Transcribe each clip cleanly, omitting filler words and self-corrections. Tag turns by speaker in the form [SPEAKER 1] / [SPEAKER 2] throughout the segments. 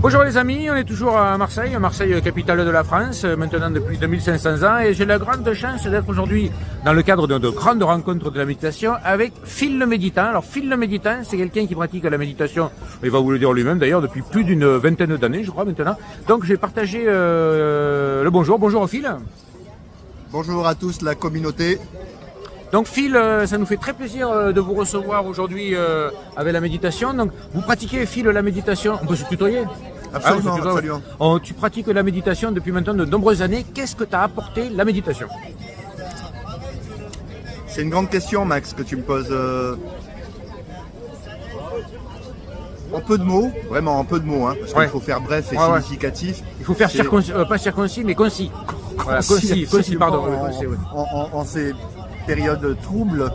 [SPEAKER 1] Bonjour les amis, on est toujours à Marseille, capitale de la France, maintenant depuis 2500 ans, et j'ai la grande chance d'être aujourd'hui dans le cadre de grandes rencontres de la méditation avec Phil le Méditant. Alors Phil le Méditant, c'est quelqu'un qui pratique la méditation, il va vous le dire lui-même d'ailleurs, depuis plus d'une vingtaine d'années je crois maintenant. Donc j'ai partagé le bonjour. Bonjour Phil.
[SPEAKER 2] Bonjour à tous la communauté.
[SPEAKER 1] Donc Phil, ça nous fait très plaisir de vous recevoir aujourd'hui avec la méditation. Donc vous pratiquez Phil la méditation, on peut se tutoyer?
[SPEAKER 2] Absolument,
[SPEAKER 1] Ah,
[SPEAKER 2] absolument.
[SPEAKER 1] Tu pratiques la méditation depuis maintenant de nombreuses années. Qu'est-ce que t'a apporté la méditation?
[SPEAKER 2] C'est une grande question Max que tu me poses. En peu de mots, vraiment en peu de mots, hein, parce qu'il faut faire bref et significatif.
[SPEAKER 1] Il faut faire pas circoncis mais concis. Voilà, concis, pardon.
[SPEAKER 2] En ces périodes troubles,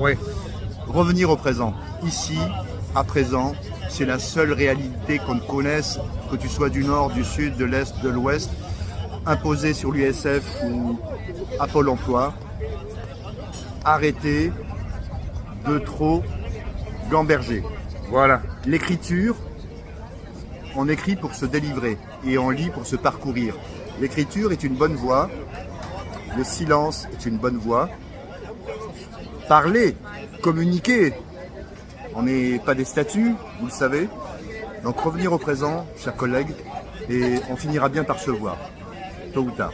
[SPEAKER 2] revenir au présent. Ici, à présent, c'est la seule réalité qu'on connaisse, que tu sois du nord, du sud, de l'est, de l'ouest, imposée sur l'USF ou à Pôle emploi. Arrêtez de trop gamberger.
[SPEAKER 1] Voilà.
[SPEAKER 2] L'écriture, on écrit pour se délivrer et on lit pour se parcourir. L'écriture est une bonne voie, le silence est une bonne voie. Parler, communiquer, on n'est pas des statues, vous le savez. Donc revenir au présent, chers collègues, et on finira bien par se voir, tôt ou tard.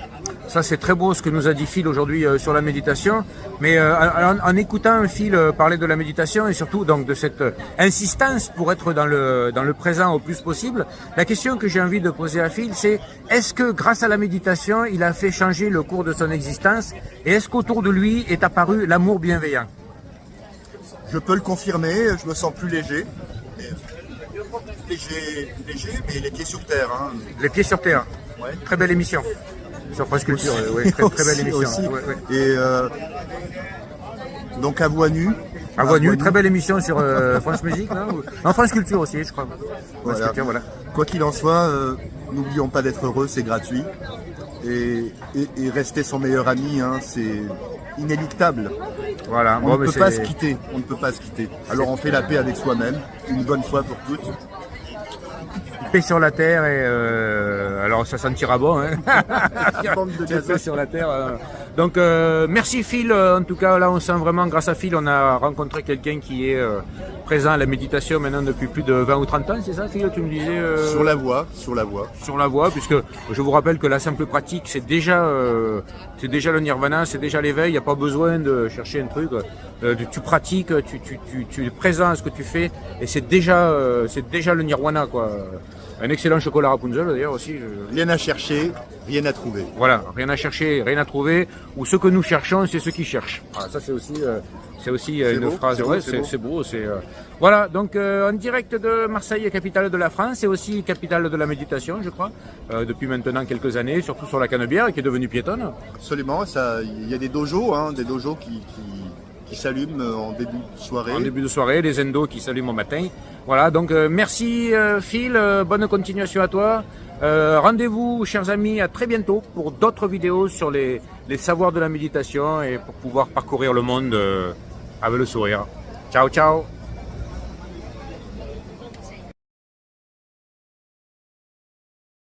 [SPEAKER 1] Ça c'est très beau ce que nous a dit Phil aujourd'hui sur la méditation, mais en écoutant Phil parler de la méditation et surtout donc de cette insistance pour être dans le présent au plus possible, la question que j'ai envie de poser à Phil c'est: est-ce que grâce à la méditation il a fait changer le cours de son existence, et est-ce qu'autour de lui est apparu l'amour bienveillant?
[SPEAKER 2] Je peux le confirmer, je me sens plus léger. Léger, mais les pieds sur terre. Hein.
[SPEAKER 1] Les pieds sur terre, très belle émission. Sur France Culture, très belle émission.
[SPEAKER 2] Aussi. Et donc à voix nue.
[SPEAKER 1] À voix nue, très belle émission sur France Musique, non, France Culture aussi, je crois.
[SPEAKER 2] Voilà.
[SPEAKER 1] Culture, voilà.
[SPEAKER 2] Quoi qu'il en soit, n'oublions pas d'être heureux, c'est gratuit. Et rester son meilleur ami, hein, c'est inéluctable.
[SPEAKER 1] Voilà.
[SPEAKER 2] On ne peut pas se quitter. On ne peut pas se quitter. Alors on fait la paix avec soi-même, une bonne fois pour toutes.
[SPEAKER 1] Paix sur la terre et alors ça sentira bon, hein. Paix sur la terre. Donc merci Phil, en tout cas là on sent vraiment, grâce à Phil on a rencontré quelqu'un qui est présent à la méditation maintenant depuis plus de 20 ou 30 ans, c'est ça Phil, tu me disais
[SPEAKER 2] Sur la voie.
[SPEAKER 1] Sur la voie, puisque je vous rappelle que la simple pratique c'est déjà le nirvana, c'est déjà l'éveil, il n'y a pas besoin de chercher un truc, tu pratiques, tu es présent à ce que tu fais et c'est déjà le nirvana quoi. Un excellent chocolat Rapunzel d'ailleurs aussi.
[SPEAKER 2] Rien à chercher, rien à trouver.
[SPEAKER 1] Voilà, rien à chercher, rien à trouver. Ou ce que nous cherchons, c'est ce qui cherchent. Voilà, ça c'est aussi une beau, phrase. C'est beau. Voilà, donc en direct de Marseille, capitale de la France, et aussi capitale de la méditation, je crois, depuis maintenant quelques années, surtout sur la Canebière, qui est devenue piétonne.
[SPEAKER 2] Absolument, il y a des dojos, qui s'allument en début de soirée.
[SPEAKER 1] En début de soirée, les endos qui s'allument au matin. Voilà, donc merci Phil, bonne continuation à toi. Rendez-vous, chers amis, à très bientôt pour d'autres vidéos sur les savoirs de la méditation et pour pouvoir parcourir le monde avec le sourire. Ciao, ciao!